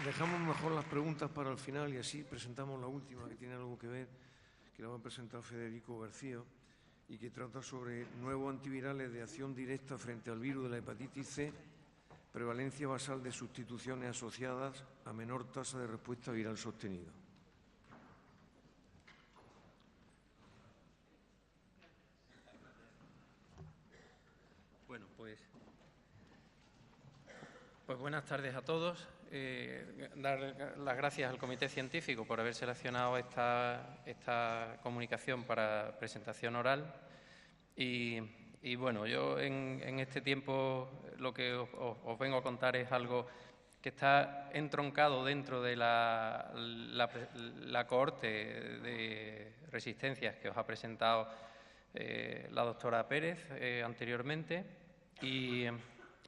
Dejamos mejor las preguntas para el final y así presentamos la última, que tiene algo que ver, que la va a presentar Federico García, y que trata sobre nuevos antivirales de acción directa frente al virus de la hepatitis C, prevalencia basal de sustituciones asociadas a menor tasa de respuesta viral sostenida. Bueno, pues buenas tardes a todos. Dar las gracias al Comité Científico por haber seleccionado esta comunicación para presentación oral. Y bueno, yo en este tiempo lo que os vengo a contar es algo que está entroncado dentro de la cohorte de resistencias que os ha presentado la doctora Pérez anteriormente, y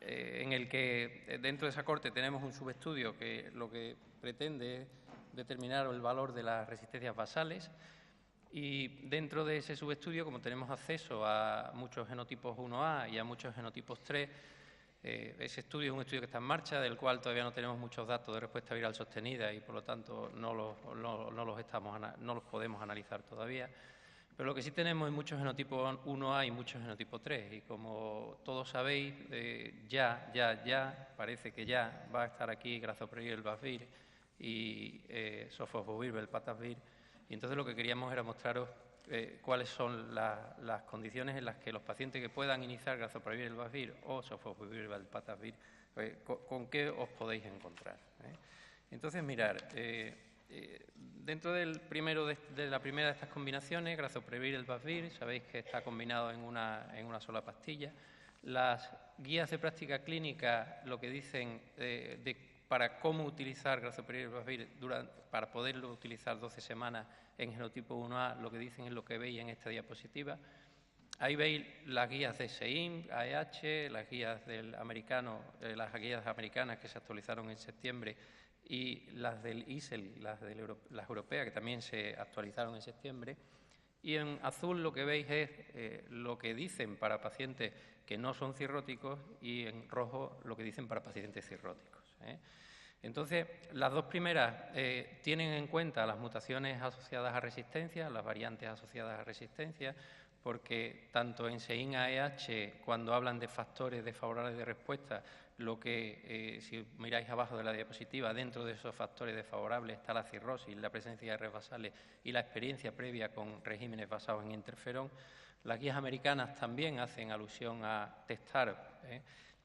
en el que dentro de esa cohorte tenemos un subestudio que lo que pretende es determinar el valor de las resistencias basales. Y dentro de ese subestudio, como tenemos acceso a muchos genotipos 1A y a muchos genotipos 3, ese estudio es un estudio que está en marcha, del cual todavía no tenemos muchos datos de respuesta viral sostenida y, por lo tanto, no los podemos analizar todavía. Pero lo que sí tenemos es muchos genotipos 1A y muchos genotipos 3. Y como todos sabéis, parece que ya va a estar aquí Grazoprevir, Elbasvir y Sofosbuvir, Velpatasvir. Y entonces lo que queríamos era mostraros cuáles son las condiciones en las que los pacientes que puedan iniciar Grazoprevir, Elbasvir o Sofosbuvir, Velpatasvir, con qué os podéis encontrar. Entonces, mirar, dentro de la primera de estas combinaciones, Grazoprevir, Elbasvir, sabéis que está combinado en una sola pastilla. Las guías de práctica clínica lo que dicen para cómo utilizar Grazoprevir, Elbasvir para poderlo utilizar 12 semanas en genotipo 1A, lo que dicen es lo que veis en esta diapositiva. Ahí veis las guías de SEIM, AEH, las guías del americano, las guías americanas que se actualizaron en septiembre, y las del ISEL, las europeas, que también se actualizaron en septiembre. Y en azul lo que veis es lo que dicen para pacientes que no son cirróticos, y en rojo lo que dicen para pacientes cirróticos. Entonces, las dos primeras tienen en cuenta las mutaciones asociadas a resistencia, las variantes asociadas a resistencia, porque tanto en SEIN-AEH, cuando hablan de factores desfavorables de respuesta, si miráis abajo de la diapositiva, dentro de esos factores desfavorables está la cirrosis, la presencia de redes basales y la experiencia previa con regímenes basados en interferón. Las guías americanas también hacen alusión a testar,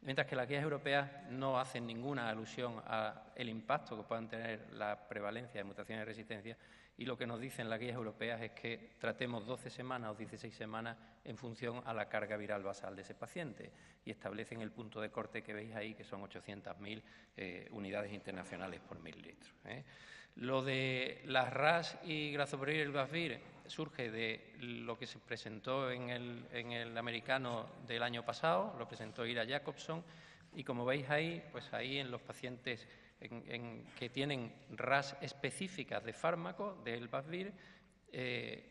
mientras que las guías europeas no hacen ninguna alusión al impacto que puedan tener la prevalencia de mutaciones de resistencia, y lo que nos dicen las guías europeas es que tratemos 12 semanas o 16 semanas en función a la carga viral basal de ese paciente, y establecen el punto de corte que veis ahí, que son 800.000 unidades internacionales por mililitro. Lo de las RAS y Grazoprevir, Elbasvir surge de lo que se presentó en el americano del año pasado, lo presentó Ira Jacobson, y como veis ahí, pues ahí en los pacientes que tienen RAS específicas de fármaco, de Elbasvir,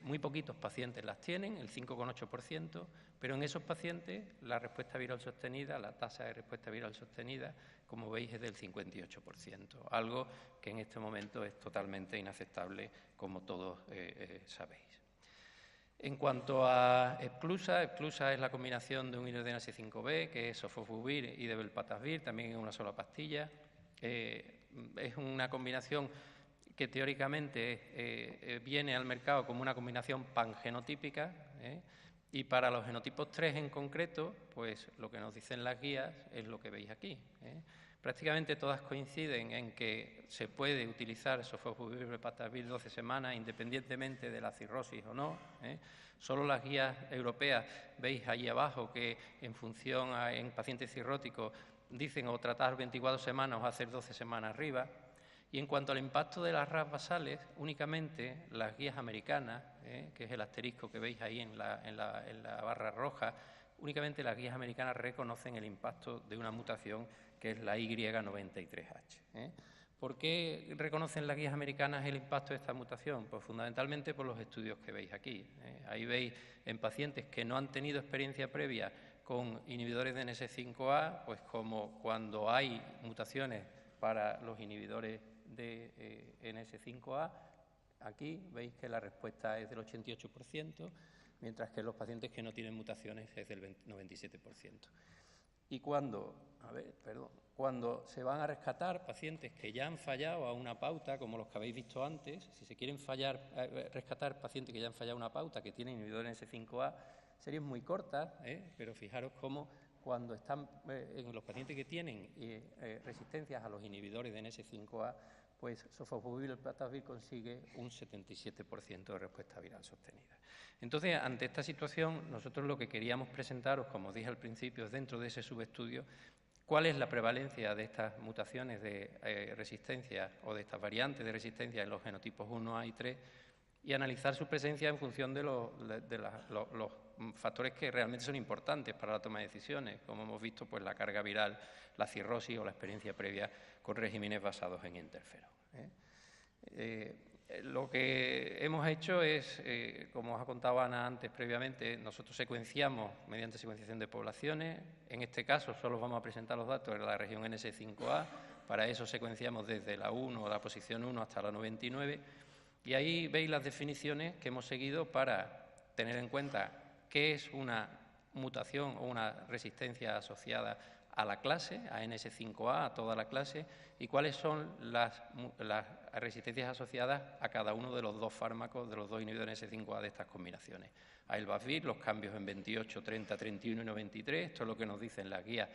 muy poquitos pacientes las tienen, el 5,8%, pero en esos pacientes la respuesta viral sostenida, la tasa de respuesta viral sostenida, como veis, es del 58%, algo que en este momento es totalmente inaceptable, como todos sabéis. En cuanto a Epclusa es la combinación de un hidrodenasa 5B, que es Sofosbuvir, y de Velpatasvir, también en una sola pastilla. Es una combinación que teóricamente viene al mercado como una combinación pangenotípica, y para los genotipos 3 en concreto, pues lo que nos dicen las guías es lo que veis aquí. Prácticamente todas coinciden en que se puede utilizar Sofosbuvir, Velpatasvir 12 semanas, independientemente de la cirrosis o no. Solo las guías europeas, veis ahí abajo, que en función en pacientes cirróticos dicen o tratar 24 semanas o hacer 12 semanas arriba. Y en cuanto al impacto de las RAS basales, únicamente las guías americanas, que es el asterisco que veis ahí en la barra roja, únicamente las guías americanas reconocen el impacto de una mutación que es la Y93H. ¿Por qué reconocen las guías americanas el impacto de esta mutación? Pues fundamentalmente por los estudios que veis aquí. Ahí veis en pacientes que no han tenido experiencia previa con inhibidores de NS5A, pues como cuando hay mutaciones para los inhibidores NS5A, aquí veis que la respuesta es del 88%, mientras que los pacientes que no tienen mutaciones es del 97%. Y cuando se van a rescatar pacientes que ya han fallado a una pauta, como los que habéis visto antes, si se quieren rescatar pacientes que ya han fallado a una pauta, que tienen inhibidor NS5A, series muy cortas, pero fijaros cómo cuando están en los pacientes que tienen resistencias a los inhibidores de NS5A, pues sofosbuvir el Patavir consigue un 77% de respuesta viral sostenida. Entonces, ante esta situación, nosotros lo que queríamos presentaros, como os dije al principio, dentro de ese subestudio, cuál es la prevalencia de estas mutaciones de resistencia o de estas variantes de resistencia en los genotipos 1A y 3 y analizar su presencia en función de los factores que realmente son importantes para la toma de decisiones, como hemos visto, pues la carga viral, la cirrosis o la experiencia previa con regímenes basados en interferón. Lo que hemos hecho es, como os ha contado Ana antes previamente, nosotros secuenciamos mediante secuenciación de poblaciones. En este caso solo vamos a presentar los datos de la región NS5A. Para eso secuenciamos desde la 1, la posición 1 hasta la 99. Y ahí veis las definiciones que hemos seguido para tener en cuenta qué es una mutación o una resistencia asociada a la clase, a NS5A, a toda la clase, y cuáles son las resistencias asociadas a cada uno de los dos fármacos, de los dos inhibidores NS5A de estas combinaciones. A Elbasvir, los cambios en 28, 30, 31 y 93, esto es lo que nos dicen las guías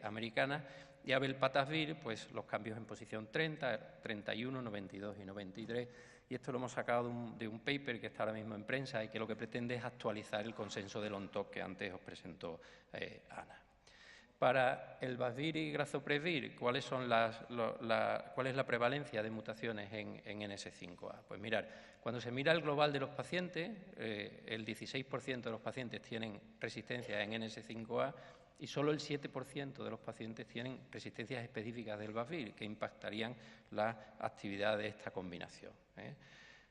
americanas, y a Velpatasvir, pues los cambios en posición 30, 31, 92 y 93, y esto lo hemos sacado de un paper que está ahora mismo en prensa y que lo que pretende es actualizar el consenso del ONTOC que antes os presentó Ana. Para el Elbasvir y Grazoprevir, ¿cuál es la prevalencia de mutaciones en NS5A? Pues mirar, cuando se mira el global de los pacientes, el 16% de los pacientes tienen resistencia en NS5A y solo el 7% de los pacientes tienen resistencias específicas del Elbasvir, que impactarían la actividad de esta combinación.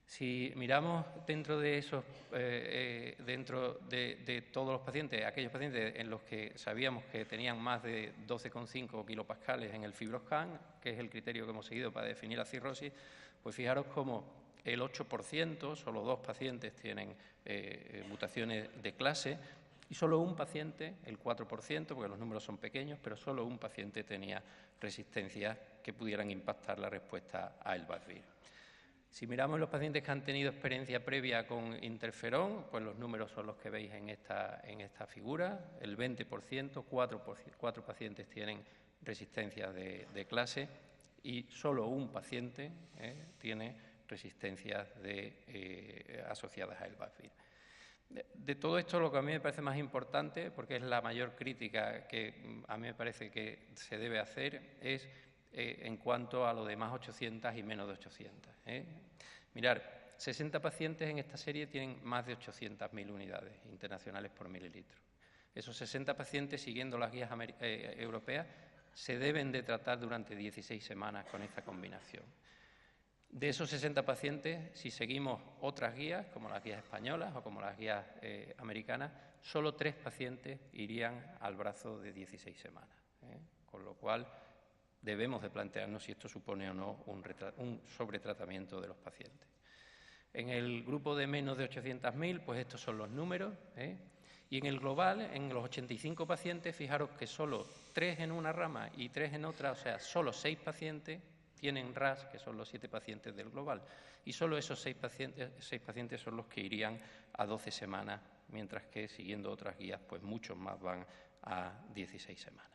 Si miramos dentro de todos los pacientes, aquellos pacientes en los que sabíamos que tenían más de 12,5 kilopascales en el FibroScan, que es el criterio que hemos seguido para definir la cirrosis, pues fijaros cómo el 8%, solo 2 pacientes tienen mutaciones de clase y solo un paciente, el 4%, porque los números son pequeños, pero solo un paciente tenía resistencias que pudieran impactar la respuesta a Elbasvir. Si miramos los pacientes que han tenido experiencia previa con interferón, pues los números son los que veis en esta figura. El 20%, 4 pacientes tienen resistencia de clase y solo un paciente tiene resistencias asociadas a Elbasvir. De todo esto, lo que a mí me parece más importante, porque es la mayor crítica que a mí me parece que se debe hacer, es en cuanto a lo de más 800 y menos de 800. Mirar, 60 pacientes en esta serie tienen más de 800.000 unidades internacionales por mililitro. Esos 60 pacientes, siguiendo las guías europeas, se deben de tratar durante 16 semanas con esta combinación. De esos 60 pacientes, si seguimos otras guías, como las guías españolas o como las guías americanas, solo 3 pacientes irían al brazo de 16 semanas. Con lo cual, debemos de plantearnos si esto supone o no un sobretratamiento de los pacientes. En el grupo de menos de 800.000, pues estos son los números. Y en el global, en los 85 pacientes, fijaros que solo 3 en una rama y 3 en otra, o sea, solo 6 pacientes tienen RAS, que son los 7 pacientes del global. Y solo esos 6 pacientes son los que irían a 12 semanas, mientras que, siguiendo otras guías, pues muchos más van a 16 semanas.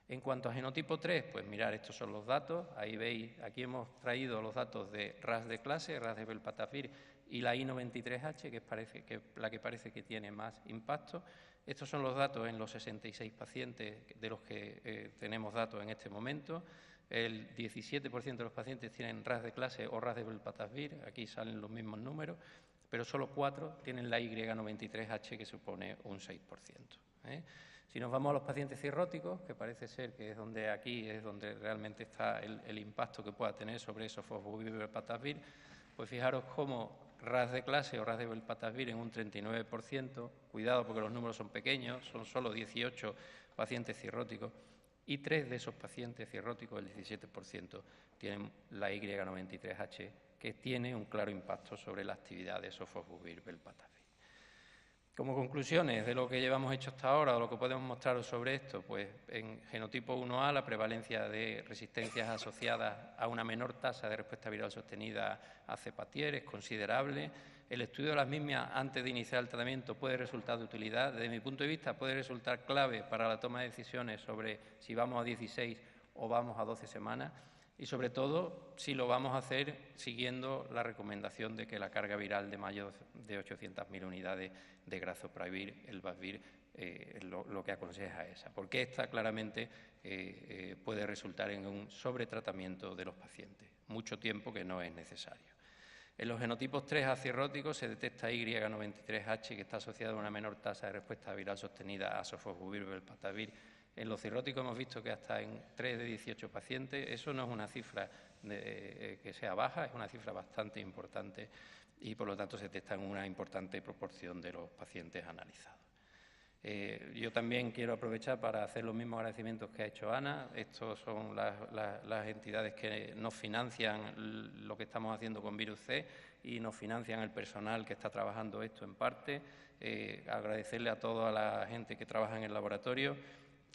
En cuanto a genotipo 3, pues mirad, estos son los datos. Ahí veis, aquí hemos traído los datos de RAS de clase, RAS de Velpatasvir y la I93H, que es la que parece que tiene más impacto. Estos son los datos en los 66 pacientes de los que tenemos datos en este momento. El 17% de los pacientes tienen RAS de clase o RAS de Velpatasvir, aquí salen los mismos números, pero solo 4 tienen la Y93H, que supone un 6%. Si nos vamos a los pacientes cirróticos, que parece ser que es donde aquí es donde realmente está el impacto que pueda tener sobre sofosbuvir y Velpatasvir, pues fijaros cómo RAS de clase o RAS de Velpatasvir en un 39%, cuidado porque los números son pequeños, son solo 18 pacientes cirróticos, y 3 de esos pacientes cirróticos, el 17%, tienen la Y93H, que tiene un claro impacto sobre la actividad de sofosbuvir-velpatasvir. Como conclusiones de lo que llevamos hecho hasta ahora, o lo que podemos mostraros sobre esto, pues en genotipo 1A la prevalencia de resistencias asociadas a una menor tasa de respuesta viral sostenida a Cepatier es considerable. El estudio de las mismas antes de iniciar el tratamiento puede resultar de utilidad. Desde mi punto de vista puede resultar clave para la toma de decisiones sobre si vamos a 16 o vamos a 12 semanas. Y, sobre todo, si lo vamos a hacer siguiendo la recomendación de que la carga viral de mayo de 800.000 unidades de grazopravir, el Elbasvir, lo que aconseja esa, porque esta claramente puede resultar en un sobretratamiento de los pacientes, mucho tiempo que no es necesario. En los genotipos 3A cirróticos se detecta Y93H, que está asociada a una menor tasa de respuesta viral sostenida a sofosbuvir, velpatasvir. En los cirróticos hemos visto que hasta en 3 de 18 pacientes, eso no es una cifra que sea baja, es una cifra bastante importante y, por lo tanto, se detecta en una importante proporción de los pacientes analizados. Yo también quiero aprovechar para hacer los mismos agradecimientos que ha hecho Ana. Estos son las entidades que nos financian lo que estamos haciendo con Virus C y nos financian el personal que está trabajando esto en parte. Agradecerle a toda la gente que trabaja en el laboratorio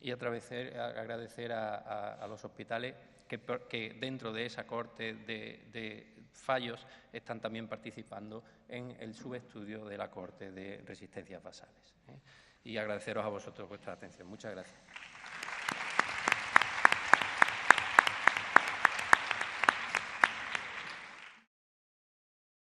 y agradecer a los hospitales que dentro de esa cohorte de fallos están también participando en el subestudio de la cohorte de resistencias basales. Y agradeceros a vosotros vuestra atención. Muchas gracias.